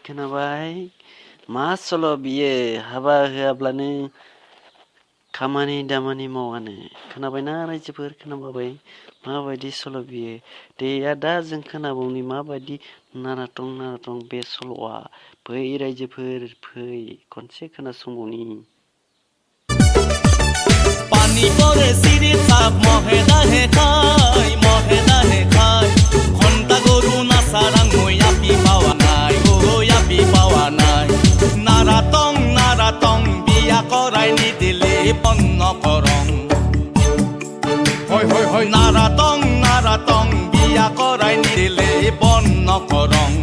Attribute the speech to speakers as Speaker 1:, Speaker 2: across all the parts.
Speaker 1: खोनाबाय मा सल' बियो हाबा होआब्लानो खामानि दामानि मावानो खोनाबायना रायजोफोर खोनाबाय माबायदि सल' बियो दे दा जों खोनाबावनि माबायदि नाराथं बे सल'आ बै रायजोफोर फै खनसे खोनासंबावनि
Speaker 2: पानी परे सिरि साप महे दाहे खाय घंटा गरु नासारां मोया पिपावा नाय ओ या पिपावा नाय नारातं बिया करायनि दिले बन्न करं होय नारातं बिया करायनि दिले बन्न करं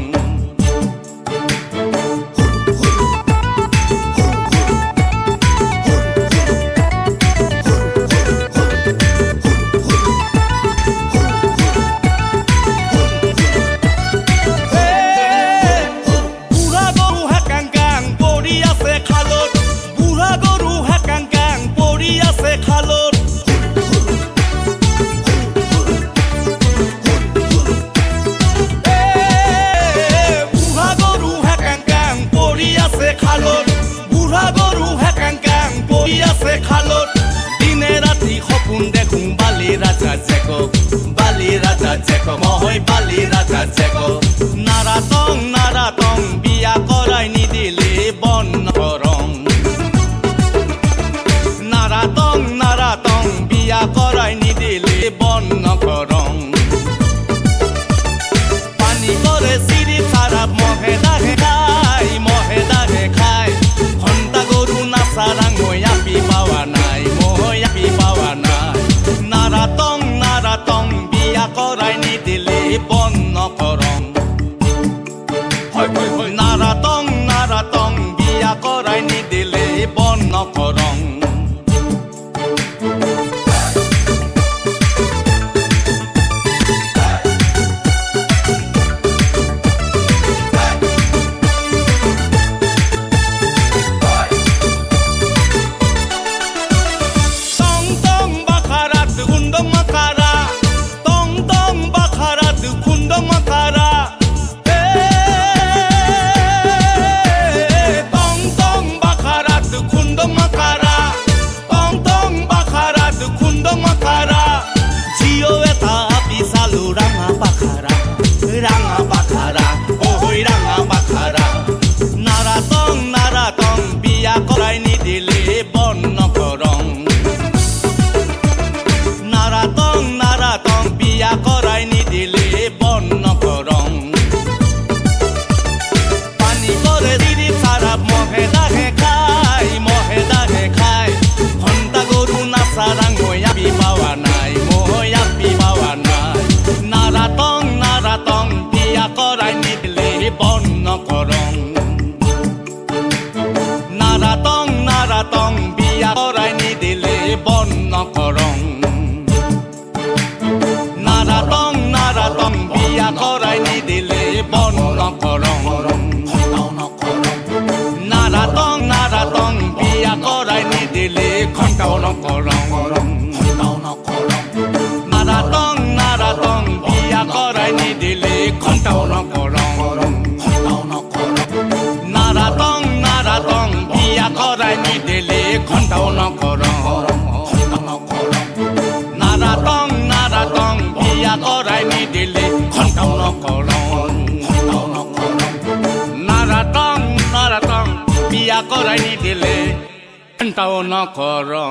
Speaker 2: Mohoi bali raja jeko naratong biya korai ni dile bon korong naratong biya korai ni dile bon korong pani kore siri sarap mohe dahe khai khonta goru nasarang moya pipawa nai naratong biya korai ni dile বন্ন করং হয় নারাতং বিয়া করাই নি দিলে বন্ন করং নারাতং বিয়া করাই নি দিলে বন্ন করং নারাতং বিয়া করাই নি দিলে বন্ন করং পানি করে দিদি সারাপ মহে দাহে খাই ঘন্টা গরু নাসারাং মোয়া পিপাওয়া নাই নারাতং বিয়া করাই নি দিলে বন্ন করং নারাতং বিয়া করাই নি দিলে বন্ন করং নারাতং বিয়া করাই নি দিলে বন্ন করং নারাতং বিয়া করাই নি দিলে ঘন্টাও ন করং নারাতং বিয়া করাই নি দিলে ঘন্টাও ন করং নারাতং বিয়া করাই নি দিলে ঘন্টাও ন করং নারাতং বিয়া করাই নি দিলে ঘন্টাও ন করং নারাতং বিয়া করাই নি দিলে ঘন্টাও ন করং